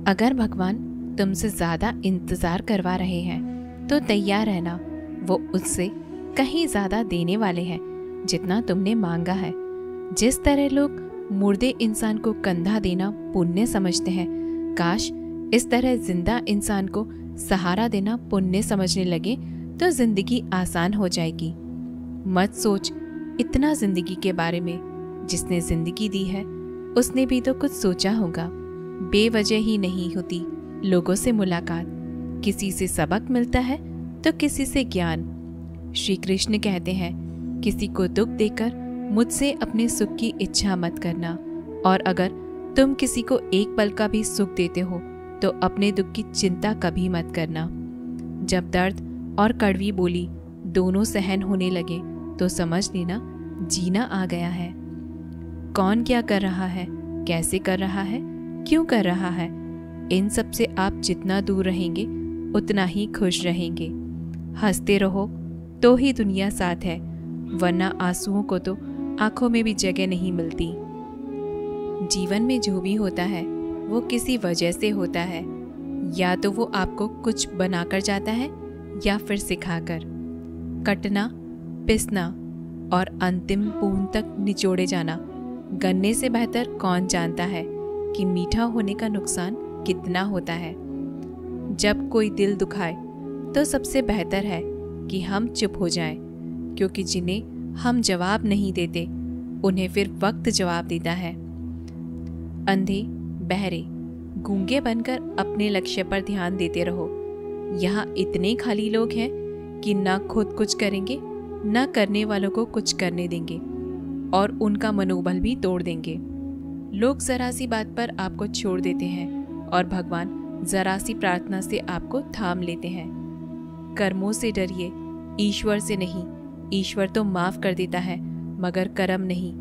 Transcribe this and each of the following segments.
अगर भगवान तुमसे ज़्यादा इंतज़ार करवा रहे हैं तो तैयार रहना, वो उससे कहीं ज़्यादा देने वाले हैं जितना तुमने मांगा है। जिस तरह लोग मुर्दे इंसान को कंधा देना पुण्य समझते हैं, काश इस तरह जिंदा इंसान को सहारा देना पुण्य समझने लगे तो जिंदगी आसान हो जाएगी। मत सोच इतना जिंदगी के बारे में, जिसने जिंदगी दी है उसने भी तो कुछ सोचा होगा। बेवजह ही नहीं होती लोगों से मुलाकात, किसी से सबक मिलता है तो किसी से ज्ञान। श्री कृष्ण कहते हैं, किसी को दुख देकर मुझसे अपने सुख की इच्छा मत करना, और अगर तुम किसी को एक पल का भी सुख देते हो तो अपने दुख की चिंता कभी मत करना। जब दर्द और कड़वी बोली दोनों सहन होने लगे तो समझ लेना जीना आ गया है। कौन क्या कर रहा है, कैसे कर रहा है, क्यों कर रहा है, इन सब से आप जितना दूर रहेंगे उतना ही खुश रहेंगे। हंसते रहो तो ही दुनिया साथ है, वरना आंसुओं को तो आंखों में भी जगह नहीं मिलती। जीवन में जो भी होता है वो किसी वजह से होता है, या तो वो आपको कुछ बनाकर जाता है या फिर सिखाकर। कटना, पिसना और अंतिम बूंद तक निचोड़े जाना, गन्ने से बेहतर कौन जानता है कि मीठा होने का नुकसान कितना होता है। जब कोई दिल दुखाए तो सबसे बेहतर है कि हम चुप हो जाएं, क्योंकि जिन्हें हम जवाब नहीं देते उन्हें फिर वक्त जवाब देता है। अंधे, बहरे, गूंगे बनकर अपने लक्ष्य पर ध्यान देते रहो। यहाँ इतने खाली लोग हैं कि ना खुद कुछ करेंगे ना करने वालों को कुछ करने देंगे, और उनका मनोबल भी तोड़ देंगे। लोग जरा सी बात पर आपको छोड़ देते हैं और भगवान जरा सी प्रार्थना से आपको थाम लेते हैं। कर्मों से डरिए, ईश्वर से नहीं। ईश्वर तो माफ कर देता है मगर कर्म नहीं।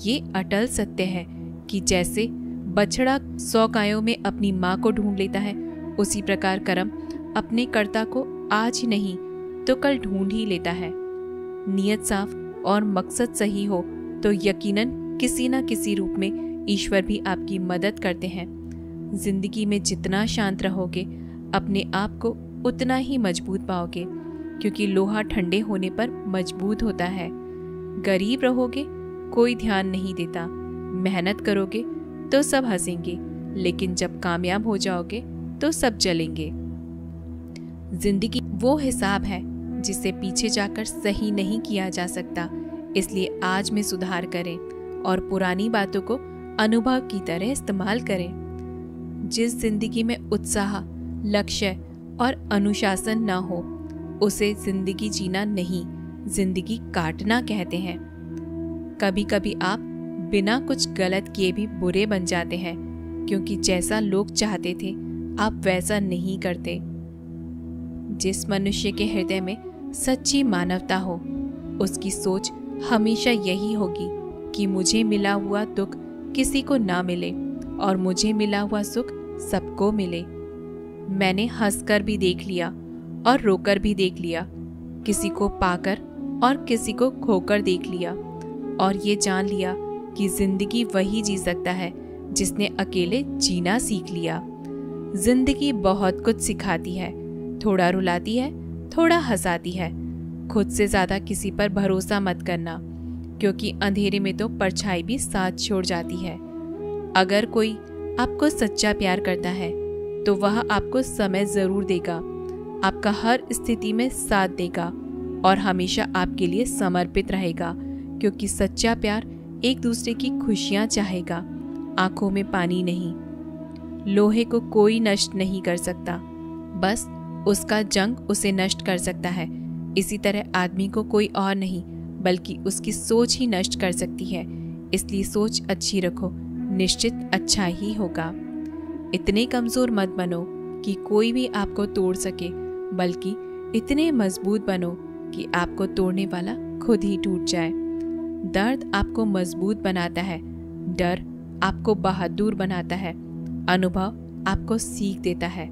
ये अटल सत्य है कि जैसे बछड़ा 100 गायों में अपनी माँ को ढूंढ लेता है, उसी प्रकार कर्म अपने कर्ता को आज ही नहीं तो कल ढूंढ ही लेता है। नियत साफ और मकसद सही हो तो यकीनन किसी न किसी रूप में ईश्वर भी आपकी मदद करते हैं। जिंदगी में जितना शांत रहोगे अपने आप को उतना ही मजबूत पाओगे, क्योंकि लोहा ठंडे होने पर मजबूत होता है। गरीब रहोगे कोई ध्यान नहीं देता, मेहनत करोगे तो सब हंसेंगे, लेकिन जब कामयाब हो जाओगे तो सब जलेंगे। जिंदगी वो हिसाब है जिसे पीछे जाकर सही नहीं किया जा सकता, इसलिए आज में सुधार करें और पुरानी बातों को अनुभव की तरह इस्तेमाल करें। जिस जिंदगी में उत्साह, लक्ष्य और अनुशासन न हो उसे जिंदगी जीना नहीं, जिंदगी काटना कहते हैं। कभी कभी आप बिना कुछ गलत किए भी बुरे बन जाते हैं, क्योंकि जैसा लोग चाहते थे आप वैसा नहीं करते। जिस मनुष्य के हृदय में सच्ची मानवता हो उसकी सोच हमेशा यही होगी कि मुझे मिला हुआ दुख किसी को ना मिले और मुझे मिला हुआ सुख सबको मिले। मैंने हंसकर भी देख लिया और रोकर भी देख लिया, किसी को पाकर और किसी को खोकर देख लिया, और ये जान लिया कि जिंदगी वही जी सकता है जिसने अकेले जीना सीख लिया। जिंदगी बहुत कुछ सिखाती है, थोड़ा रुलाती है, थोड़ा हंसाती है। खुद से ज्यादा किसी पर भरोसा मत करना, क्योंकि अंधेरे में तो परछाई भी साथ छोड़ जाती है। अगर कोई आपको सच्चा प्यार करता है तो वह आपको समय जरूर देगा, आपका हर स्थिति में साथ देगा और हमेशा आपके लिए समर्पित रहेगा, क्योंकि सच्चा प्यार एक दूसरे की खुशियां चाहेगा, आंखों में पानी नहीं। लोहे को कोई नष्ट नहीं कर सकता, बस उसका जंग उसे नष्ट कर सकता है। इसी तरह आदमी को कोई और नहीं बल्कि उसकी सोच ही नष्ट कर सकती है। इसलिए सोच अच्छी रखो, निश्चित अच्छा ही होगा। इतने कमजोर मत बनो कि कोई भी आपको तोड़ सके, बल्कि इतने मजबूत बनो कि आपको तोड़ने वाला खुद ही टूट जाए। दर्द आपको मजबूत बनाता है, डर आपको बहादुर बनाता है, अनुभव आपको सीख देता है।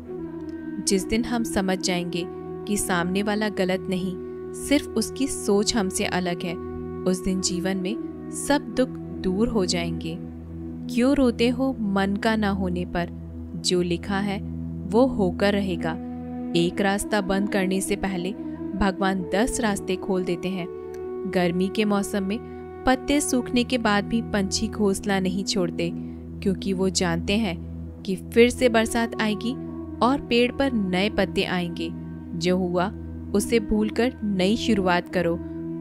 जिस दिन हम समझ जाएंगे कि सामने वाला गलत नहीं, सिर्फ उसकी सोच हमसे अलग है, उस दिन जीवन में सब दुख दूर हो जाएंगे। क्यों रोते हो मन का ना होने पर, जो लिखा है वो होकर रहेगा। एक रास्ता बंद करने से पहले भगवान 10 रास्ते खोल देते हैं। गर्मी के मौसम में पत्ते सूखने के बाद भी पंछी घोंसला नहीं छोड़ते, क्योंकि वो जानते हैं कि फिर से बरसात आएगी और पेड़ पर नए पत्ते आएंगे। जो हुआ उसे भूलकर नई शुरुआत करो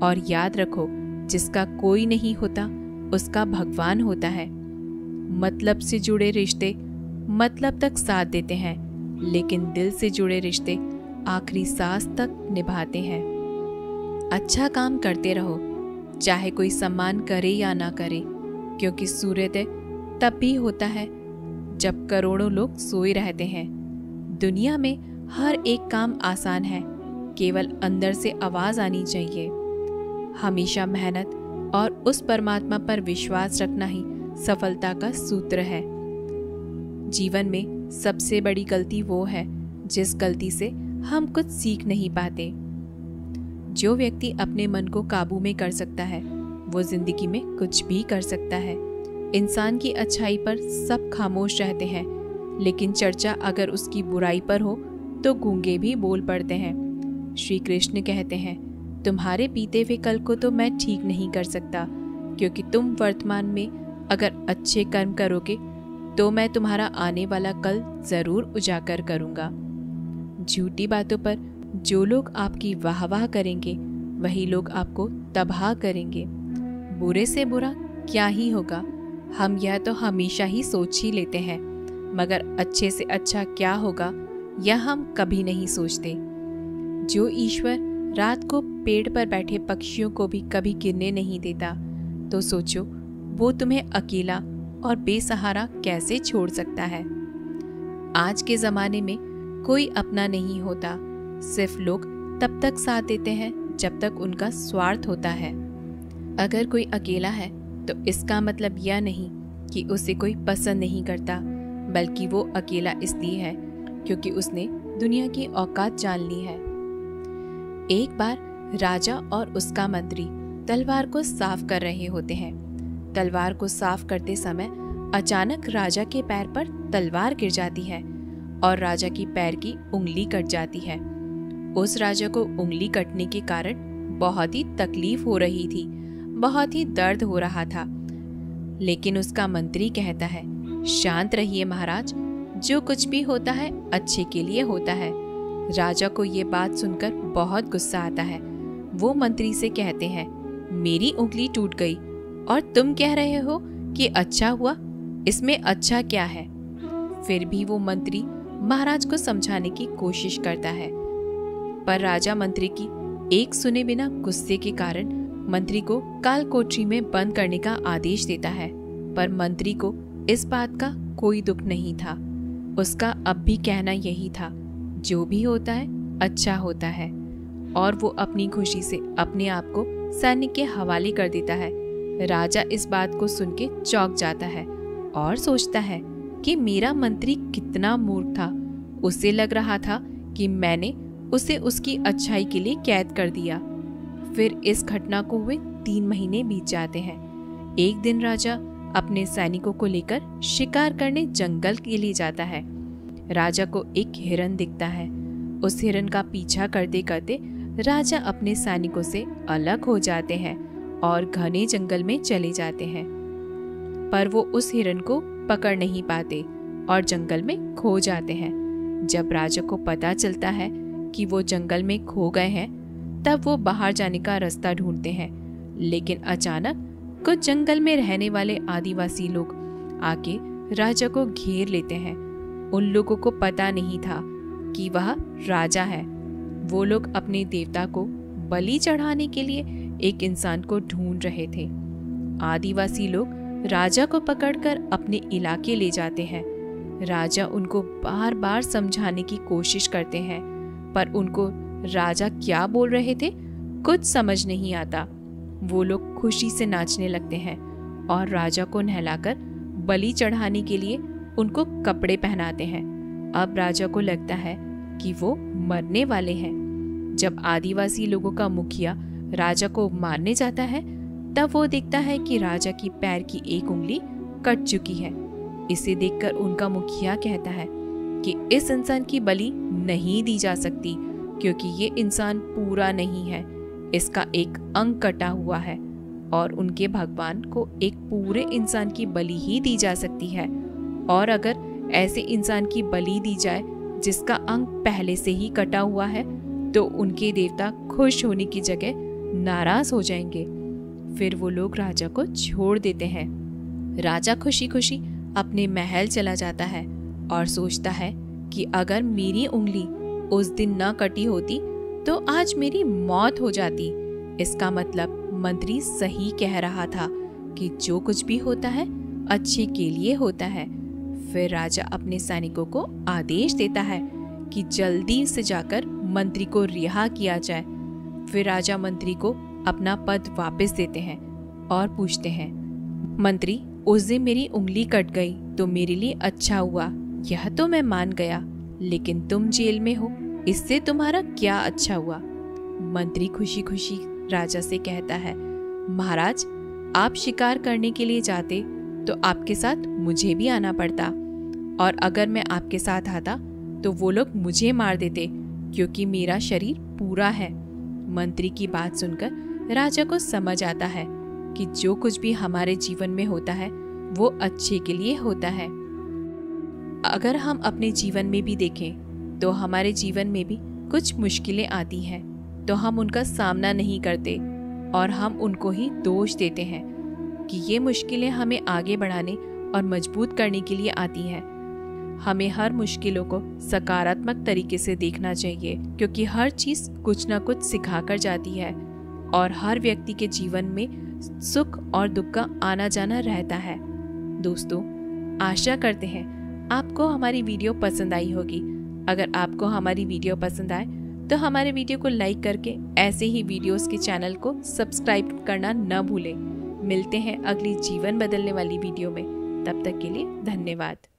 और याद रखो, जिसका कोई नहीं होता उसका भगवान होता है। मतलब से जुड़े रिश्ते मतलब तक साथ देते हैं, लेकिन दिल से जुड़े रिश्ते आखिरी सांस तक निभाते हैं। अच्छा काम करते रहो, चाहे कोई सम्मान करे या ना करे, क्योंकि सूर्योदय तब भी होता है जब करोड़ों लोग सोए रहते हैं। दुनिया में हर एक काम आसान है, केवल अंदर से आवाज आनी चाहिए। हमेशा मेहनत और उस परमात्मा पर विश्वास रखना ही सफलता का सूत्र है। जीवन में सबसे बड़ी गलती वो है जिस गलती से हम कुछ सीख नहीं पाते। जो व्यक्ति अपने मन को काबू में कर सकता है वो जिंदगी में कुछ भी कर सकता है। इंसान की अच्छाई पर सब खामोश रहते हैं, लेकिन चर्चा अगर उसकी बुराई पर हो तो गूंगे भी बोल पड़ते हैं। श्री कृष्ण कहते हैं, तुम्हारे बीते हुए कल को तो मैं ठीक नहीं कर सकता, क्योंकि तुम वर्तमान में अगर अच्छे कर्म करोगे तो मैं तुम्हारा आने वाला कल जरूर उजागर करूंगा। झूठी बातों पर जो लोग आपकी वाहवाह करेंगे वही लोग आपको तबाह करेंगे। बुरे से बुरा क्या ही होगा, हम यह तो हमेशा ही सोच ही लेते हैं, मगर अच्छे से अच्छा क्या होगा यह हम कभी नहीं सोचते। जो ईश्वर रात को पेड़ पर बैठे पक्षियों को भी कभी गिरने नहीं देता, तो सोचो वो तुम्हें अकेला और बेसहारा कैसे छोड़ सकता है। आज के ज़माने में कोई अपना नहीं होता, सिर्फ लोग तब तक साथ देते हैं जब तक उनका स्वार्थ होता है। अगर कोई अकेला है तो इसका मतलब यह नहीं कि उसे कोई पसंद नहीं करता, बल्कि वो अकेला इसलिए है क्योंकि उसने दुनिया की औकात जान ली है। एक बार राजा और उसका मंत्री तलवार को साफ कर रहे होते हैं। तलवार को साफ करते समय अचानक राजा के पैर पर तलवार गिर जाती है और राजा की पैर की उंगली कट जाती है। उस राजा को उंगली कटने के कारण बहुत ही तकलीफ हो रही थी, बहुत ही दर्द हो रहा था। लेकिन उसका मंत्री कहता है, शांत रहिए महाराज, जो कुछ भी होता है अच्छे के लिए होता है। राजा को ये बात सुनकर बहुत गुस्सा आता है। वो मंत्री से कहते हैं, मेरी उंगली टूट गई और तुम कह रहे हो कि अच्छा हुआ, इसमें अच्छा क्या है। फिर भी वो मंत्री महाराज को समझाने की कोशिश करता है, पर राजा मंत्री की एक सुने बिना गुस्से के कारण मंत्री को काल कोठरी में बंद करने का आदेश देता है। पर मंत्री को इस बात का कोई दुख नहीं था। उसका अब भी कहना यही था, जो भी होता है अच्छा होता है, और वो अपनी खुशी से अपने आप को सैनिक के हवाले कर देता है। राजा इस बात को सुन के चौंक जाता है और सोचता है कि मेरा मंत्री कितना मूर्ख था। उसे लग रहा था कि मैंने उसे उसकी अच्छाई के लिए कैद कर दिया। फिर इस घटना को हुए 3 महीने बीत जाते हैं। एक दिन राजा अपने सैनिकों को लेकर शिकार करने जंगल के लिए जाता है। राजा को एक हिरन दिखता है। उस हिरन का पीछा करते करते राजा अपने सैनिकों से अलग हो जाते हैं और घने जंगल में चले जाते हैं। पर वो उस हिरन को पकड़ नहीं पाते और जंगल में खो जाते हैं। जब राजा को पता चलता है कि वो जंगल में खो गए हैं, तब वो बाहर जाने का रास्ता ढूंढते हैं। लेकिन अचानक कुछ जंगल में रहने वाले आदिवासी लोग आके राजा को घेर लेते हैं। उन लोगों को पता नहीं था कि वह राजा है। वो लोग अपने देवता को बलि चढ़ाने के लिए एक इंसान को ढूंढ रहे थे। आदिवासी लोग राजा को पकड़कर अपने इलाके ले जाते हैं। राजा उनको बार बार समझाने की कोशिश करते हैं, पर उनको राजा क्या बोल रहे थे कुछ समझ नहीं आता। वो लोग खुशी से नाचने लगते हैं और राजा को नहलाकर बलि चढ़ाने के लिए उनको कपड़े पहनाते हैं। अब राजा को लगता है कि वो मरने वाले हैं। जब आदिवासी लोगों का मुखिया राजा को मारने जाता है, तब वो देखता है कि राजा की पैर की एक उंगली कट चुकी है। इसे देखकर उनका मुखिया कहता है कि इस इंसान की बलि नहीं दी जा सकती क्योंकि ये इंसान पूरा नहीं है, इसका एक अंग कटा हुआ है और उनके भगवान को एक पूरे इंसान की बलि ही दी जा सकती है। और अगर ऐसे इंसान की बलि दी जाए जिसका अंग पहले से ही कटा हुआ है तो उनके देवता खुश होने की जगह नाराज हो जाएंगे। फिर वो लोग राजा को छोड़ देते हैं। राजा खुशी खुशी अपने महल चला जाता है और सोचता है कि अगर मेरी उंगली उस दिन न कटी होती तो आज मेरी मौत हो जाती। इसका मतलब मंत्री सही कह रहा था कि जो कुछ भी होता है अच्छे के लिए होता है। फिर राजा अपने सैनिकों को आदेश देता है कि जल्दी से जाकर मंत्री को रिहा किया जाए। फिर राजा मंत्री को अपना पद वापस देते हैं और पूछते हैं, मंत्री, उस दिन मेरी उंगली कट गई तो मेरे लिए अच्छा हुआ, यह तो मैं मान गया, लेकिन तुम जेल में हो, इससे तुम्हारा क्या अच्छा हुआ? मंत्री खुशी खुशी राजा से कहता है, महाराज, आप शिकार करने के लिए जाते तो आपके साथ मुझे भी आना पड़ता, और अगर मैं आपके साथ आता तो वो लोग मुझे मार देते क्योंकि मेरा शरीर पूरा है। मंत्री की बात सुनकर राजा को समझ आता है कि जो कुछ भी हमारे जीवन में होता है वो अच्छे के लिए होता है। अगर हम अपने जीवन में भी देखें तो हमारे जीवन में भी कुछ मुश्किलें आती हैं तो हम उनका सामना नहीं करते और हम उनको ही दोष देते हैं कि ये मुश्किलें हमें आगे बढ़ाने और मजबूत करने के लिए आती हैं। हमें हर मुश्किलों को सकारात्मक तरीके से देखना चाहिए क्योंकि हर चीज़ कुछ ना कुछ सिखा कर जाती है और हर व्यक्ति के जीवन में सुख और दुख का आना जाना रहता है। दोस्तों, आशा करते हैं आपको हमारी वीडियो पसंद आई होगी। अगर आपको हमारी वीडियो पसंद आए तो हमारे वीडियो को लाइक करके ऐसे ही वीडियोस के चैनल को सब्सक्राइब करना न भूलें। मिलते हैं अगली जीवन बदलने वाली वीडियो में। तब तक के लिए धन्यवाद।